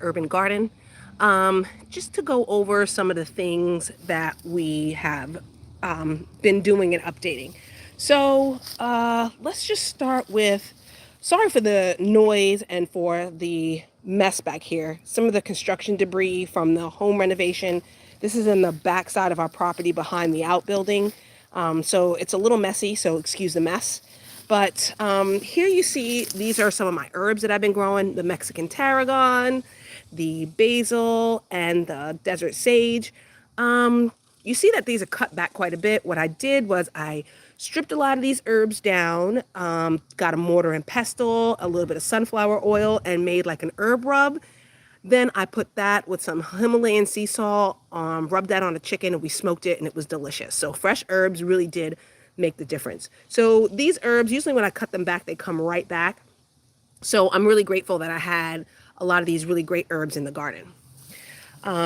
urban garden, just to go over some of the things that we have been doing and updating. So let's just start with, sorry for the noise and for the mess back here. Some of the construction debris from the home renovation. This is in the back side of our property behind the outbuilding. So it's a little messy, so excuse the mess. But here you see, these are some of my herbs that I've been growing: the Mexican tarragon, the basil, and the desert sage. You see that these are cut back quite a bit. What I did was I stripped a lot of these herbs down, got a mortar and pestle, a little bit of sunflower oil, and made like an herb rub. Then I put that with some Himalayan sea salt, rubbed that on a chicken, and we smoked it, and it was delicious. So fresh herbs really did make the difference. So these herbs, usually when I cut them back, they come right back. So I'm really grateful that I had a lot of these really great herbs in the garden.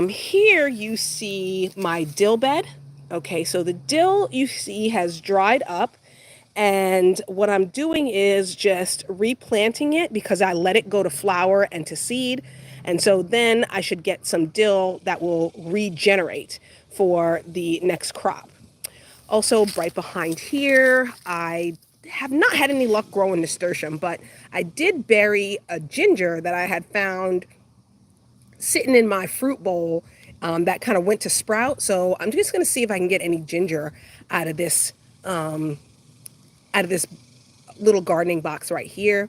Here you see my dill bed. Okay, so the dill you see has dried up. And what I'm doing is just replanting it because I let it go to flower and to seed. And so then I should get some dill that will regenerate for the next crop. Also, right behind here, I have not had any luck growing nasturtium, but I did bury a ginger that I had found sitting in my fruit bowl that kind of went to sprout. So I'm just going to see if I can get any ginger out of this little gardening box right here.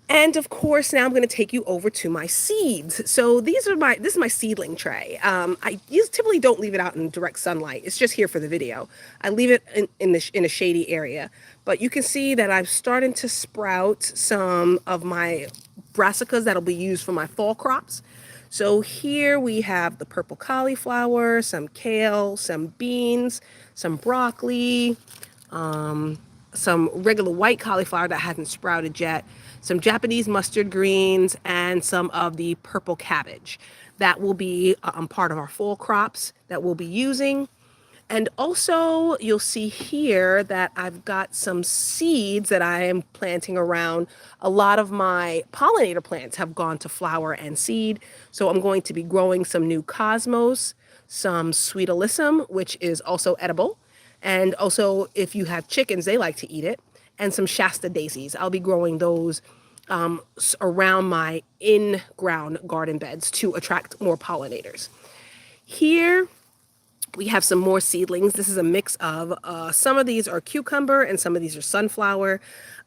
And of course, now I'm going to take you over to my seeds. So this is my seedling tray. I typically don't leave it out in direct sunlight. It's just here for the video. I leave it in a shady area. But you can see that I'm starting to sprout some of my brassicas that'll be used for my fall crops. So here we have the purple cauliflower, some kale, some beans, some broccoli, some regular white cauliflower that hasn't sprouted yet, some Japanese mustard greens, and some of the purple cabbage. That will be part of our fall crops that we'll be using. And also, you'll see here that I've got some seeds that I am planting around. A lot of my pollinator plants have gone to flower and seed. So I'm going to be growing some new cosmos, some sweet alyssum, which is also edible. And also, if you have chickens, they like to eat it. And some Shasta daisies. I'll be growing those around my in-ground garden beds to attract more pollinators. Here, we have some more seedlings. This is a mix of some of these are cucumber and some of these are sunflower.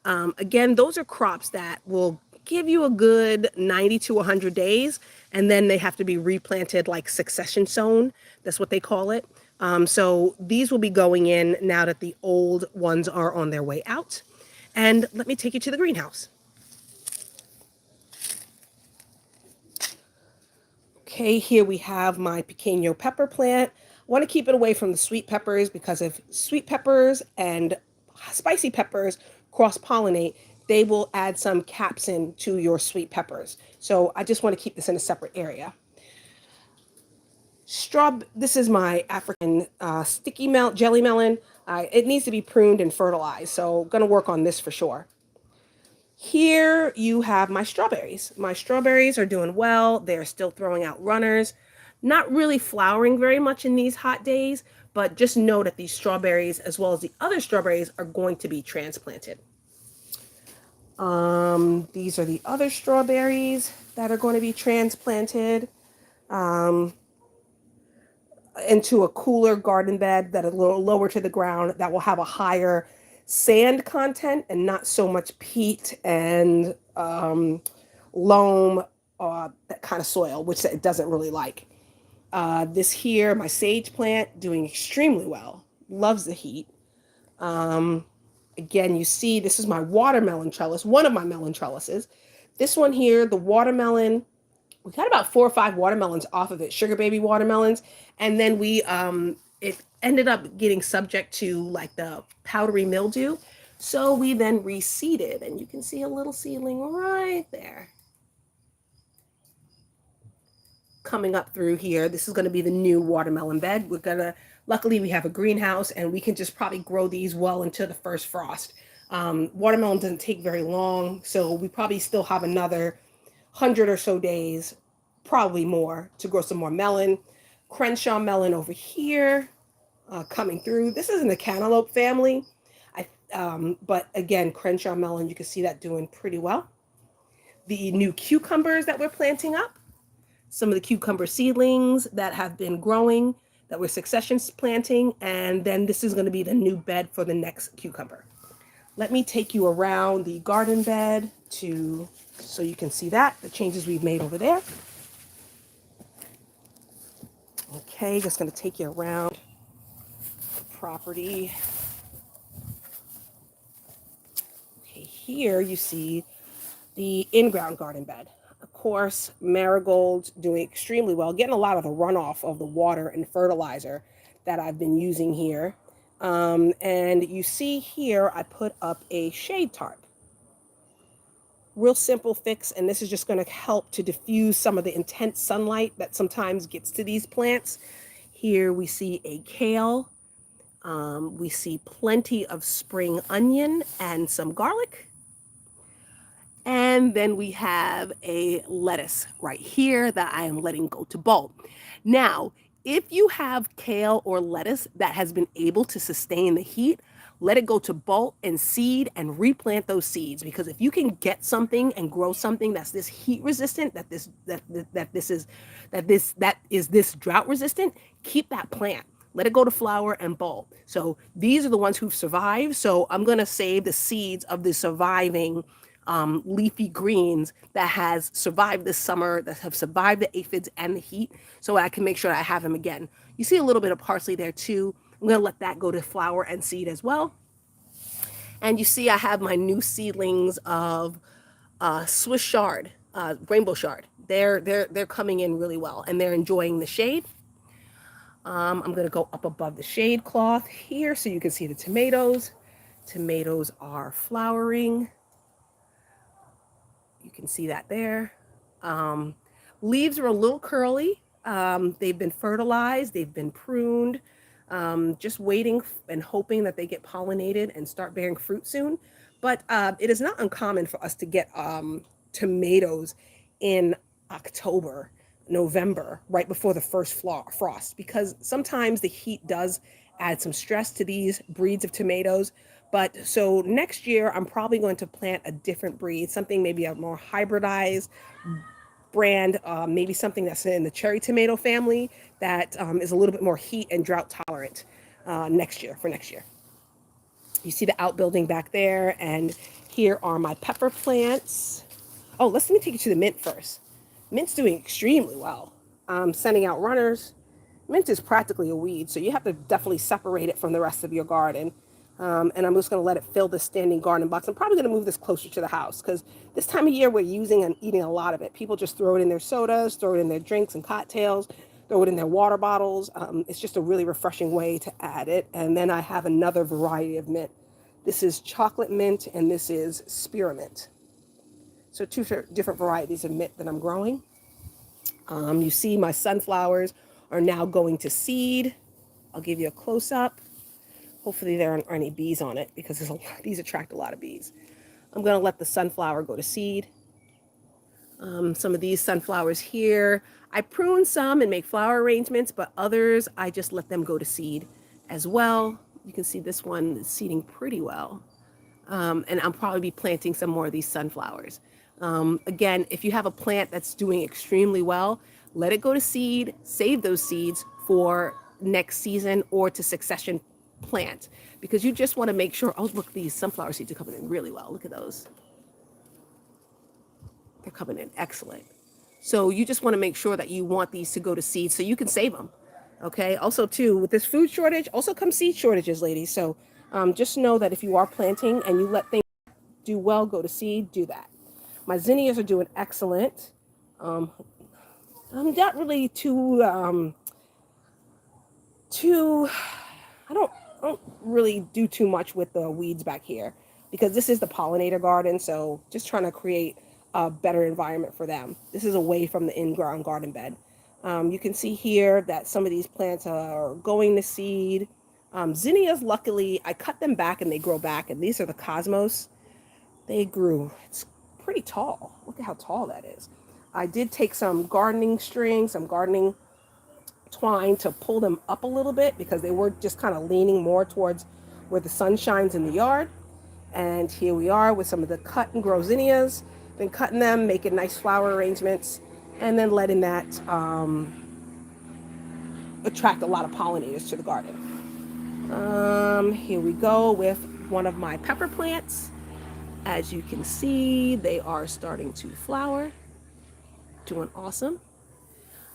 Again, those are crops that will give you a good 90 to 100 days, and then they have to be replanted like succession sown. That's what they call it. So these will be going in now that the old ones are on their way out. And let me take you to the greenhouse. Okay, here we have my Pequeno pepper plant. I want to keep it away from the sweet peppers because if sweet peppers and spicy peppers cross-pollinate, they will add some capsin to your sweet peppers. So I just want to keep this in a separate area. This is my African sticky jelly melon. It needs to be pruned and fertilized, so going to work on this for sure. Here you have my strawberries. My strawberries are doing well. They're still throwing out runners. Not really flowering very much in these hot days, but just know that these strawberries, as well as the other strawberries, are going to be transplanted. These are the other strawberries that are going to be transplanted into a cooler garden bed that is a little lower to the ground that will have a higher sand content and not so much peat and loam, that kind of soil, which it doesn't really like. This here, my sage plant, doing extremely well. Loves the heat. Again, you see, this is my watermelon trellis, one of my melon trellises. This one here, the watermelon, we got about 4 or 5 watermelons off of it, sugar baby watermelons. And then it ended up getting subject to like the powdery mildew. So we then reseeded, and you can see a little seedling right there coming up through here. This is going to be the new watermelon bed. Luckily we have a greenhouse and we can just probably grow these well into the first frost. Watermelon doesn't take very long, so we probably still have another 100 or so days, probably more, to grow some more melon. Crenshaw melon over here, coming through. This is in the cantaloupe family. But again, Crenshaw melon, you can see that doing pretty well. The new cucumbers that we're planting up, some of the cucumber seedlings that have been growing that we're succession planting, and then this is going to be the new bed for the next cucumber. Let me take you around the garden bed so you can see that, the changes we've made over there. Okay, just going to take you around the property. Okay, here you see the in-ground garden bed. Of course, marigolds doing extremely well, getting a lot of the runoff of the water and fertilizer that I've been using here. And you see here, I put up a shade tarp. Real simple fix, and this is just going to help to diffuse some of the intense sunlight that sometimes gets to these plants. Here we see a kale. We see plenty of spring onion and some garlic. And then we have a lettuce right here that I am letting go to bulb. Now, if you have kale or lettuce that has been able to sustain the heat, let it go to bulk and seed and replant those seeds, because if you can get something and grow something that's this heat resistant, that is this drought resistant, keep that plant. Let it go to flower and bulb. So these are the ones who've survived. So I'm going to save the seeds of the surviving leafy greens that has survived this summer, that have survived the aphids and the heat, so I can make sure I have them again. You see a little bit of parsley there too. I'm going to let that go to flower and seed as well. And you see I have my new seedlings of Swiss Chard, rainbow chard. They're coming in really well, and they're enjoying the shade. I'm going to go up above the shade cloth here so you can see the tomatoes. Tomatoes are flowering. You can see that there. Leaves are a little curly. They've been fertilized. They've been pruned. Just waiting and hoping that they get pollinated and start bearing fruit soon. But it is not uncommon for us to get tomatoes in October, November, right before the first frost, because sometimes the heat does add some stress to these breeds of tomatoes. But so next year, I'm probably going to plant a different breed, something maybe a more hybridized brand, maybe something that's in the cherry tomato family that is a little bit more heat and drought tolerant next year. You see the outbuilding back there, and here are my pepper plants. Oh, let me take you to the mint first. Mint's doing extremely well. Sending out runners. Mint is practically a weed, so you have to definitely separate it from the rest of your garden. And I'm just going to let it fill the standing garden box. I'm probably going to move this closer to the house, because this time of year we're using and eating a lot of it. People just throw it in their sodas, throw it in their drinks and cocktails, throw it in their water bottles. It's just a really refreshing way to add it. And then I have another variety of mint. This is chocolate mint, and this is spearmint. So two different varieties of mint that I'm growing. You see my sunflowers are now going to seed. I'll give you a close-up. Hopefully there aren't any bees on it, because these attract a lot of bees. I'm going to let the sunflower go to seed. Some of these sunflowers here, I prune some and make flower arrangements, but others I just let them go to seed as well. You can see this one is seeding pretty well. And I'll probably be planting some more of these sunflowers. Again, if you have a plant that's doing extremely well, let it go to seed, save those seeds for next season or to succession plant, because you just want to make sure, oh, look, these sunflower seeds are coming in really well. Look at those. They're coming in excellent. So you just want to make sure that you want these to go to seed so you can save them. Okay. Also, too, with this food shortage, also come seed shortages, ladies. So just know that if you are planting and you let things do well, go to seed, do that. My zinnias are doing excellent. I'm not really I don't really do too much with the weeds back here, because this is the pollinator garden. So just trying to create a better environment for them. This is away from the in-ground garden bed. You can see here that some of these plants are going to seed. Zinnias, luckily, I cut them back and they grow back. And these are the cosmos. They grew. It's pretty tall. Look at how tall that is. I did take some gardening string, some gardening twine to pull them up a little bit because they were just kind of leaning more towards where the sun shines in the yard. And here we are with some of the cut and grow zinnias. Been cutting them, making nice flower arrangements, and then letting that attract a lot of pollinators to the garden. Here we go with one of my pepper plants. As you can see, they are starting to flower. Doing awesome.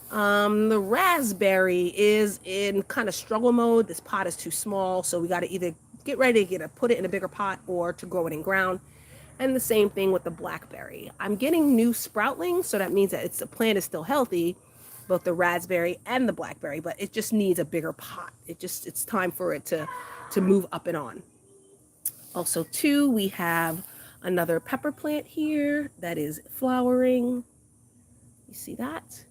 The raspberry is in kind of struggle mode. This pot is too small, so we got to either get ready to put it in a bigger pot or to grow it in ground. And the same thing with the blackberry. I'm getting new sproutlings, so that means that the plant is still healthy, both the raspberry and the blackberry, but it just needs a bigger pot. It's time for it to move up and on. Also, too, we have another pepper plant here that is flowering. You see that?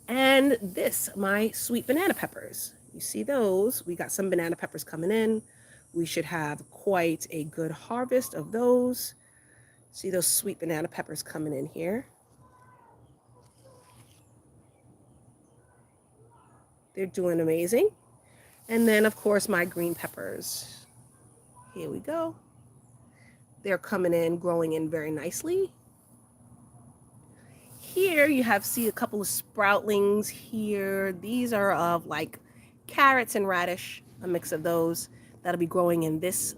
And this, my sweet banana peppers. You see those? We got some banana peppers coming in. We should have quite a good harvest of those. See those sweet banana peppers coming in here. They're doing amazing. And then, of course, my green peppers. Here we go. They're coming in, growing in very nicely. Here you see a couple of sproutlings here. These are of like carrots and radish, a mix of those that'll be growing in this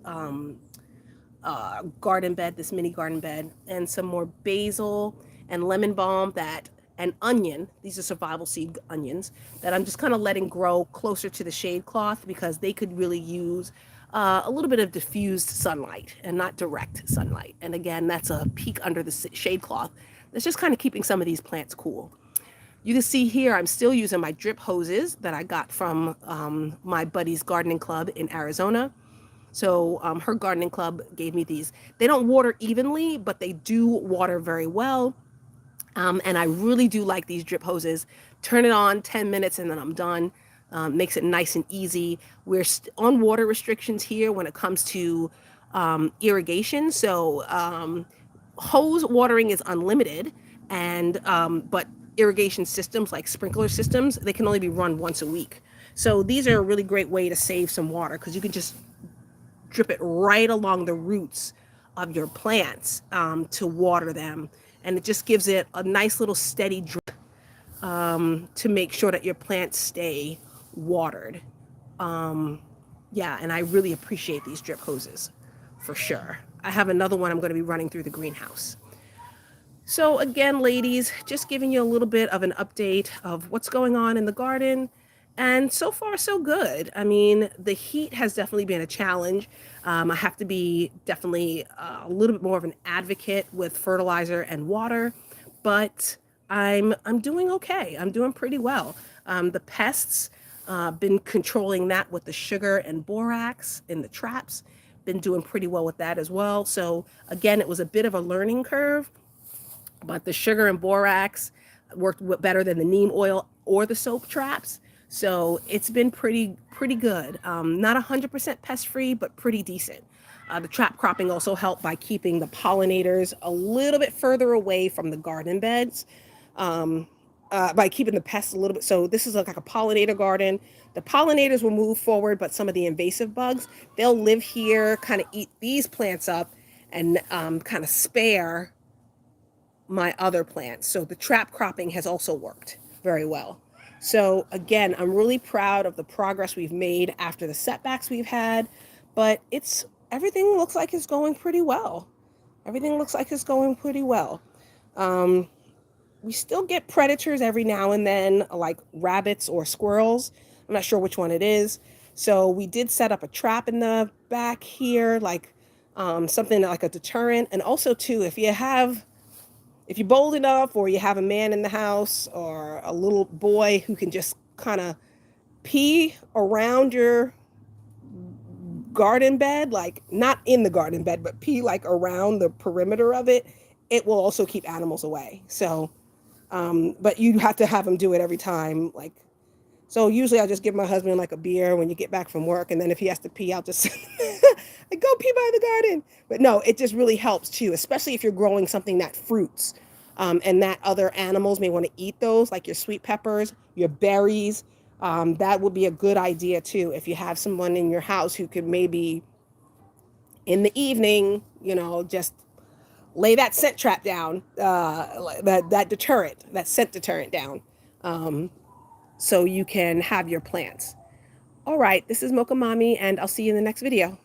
garden bed, this mini garden bed, and some more basil and lemon balm and onion. These are survival seed onions that I'm just kind of letting grow closer to the shade cloth because they could really use a little bit of diffused sunlight and not direct sunlight. And again, that's a peek under the shade cloth. That's just kind of keeping some of these plants cool. You can see here I'm still using my drip hoses that I got from my buddy's gardening club in Arizona. So her gardening club gave me these. They don't water evenly, but they do water very well. And I really do like these drip hoses. Turn it on 10 minutes and then I'm done. Makes it nice and easy. We're on water restrictions here when it comes to irrigation. So hose watering is unlimited, and but irrigation systems like sprinkler systems, they can only be run once a week. So these are a really great way to save some water because you can just drip it right along the roots of your plants to water them, and it just gives it a nice little steady drip to make sure that your plants stay watered. Yeah, and I really appreciate these drip hoses for sure. I have another one I'm going to be running through the greenhouse. So again, ladies, just giving you a little bit of an update of what's going on in the garden. And so far, so good. I mean, the heat has definitely been a challenge. I have to be definitely a little bit more of an advocate with fertilizer and water, but I'm doing okay. I'm doing pretty well. The pests, been controlling that with the sugar and borax in the traps. Been doing pretty well with that as well. So again, it was a bit of a learning curve, but the sugar and borax worked better than the neem oil or the soap traps. So it's been pretty good. Not 100% pest free, but pretty decent. The trap cropping also helped by keeping the pollinators a little bit further away from the garden beds. By keeping the pests a little bit. So this is like a pollinator garden. The pollinators will move forward, but some of the invasive bugs, they'll live here, kind of eat these plants up and kind of spare my other plants. So the trap cropping has also worked very well. So again, I'm really proud of the progress we've made after the setbacks we've had, but everything looks like it's going pretty well. Everything looks like it's going pretty well. We still get predators every now and then, like rabbits or squirrels. I'm not sure which one it is. So we did set up a trap in the back here, like something like a deterrent. And also too, if you're bold enough or you have a man in the house or a little boy who can just kind of pee around your garden bed, like not in the garden bed, but pee like around the perimeter of it, it will also keep animals away. So, but you have to have them do it every time. So usually I just give my husband like a beer when you get back from work. And then if he has to pee, I'll just go pee by the garden. But no, it just really helps too, especially if you're growing something that fruits. and that other animals may want to eat those, like your sweet peppers, your berries. That would be a good idea too. If you have someone in your house who could maybe in the evening, just lay that scent trap down, that deterrent, that scent deterrent down, so you can have your plants. All right, this is Mocha Mommy, and I'll see you in the next video.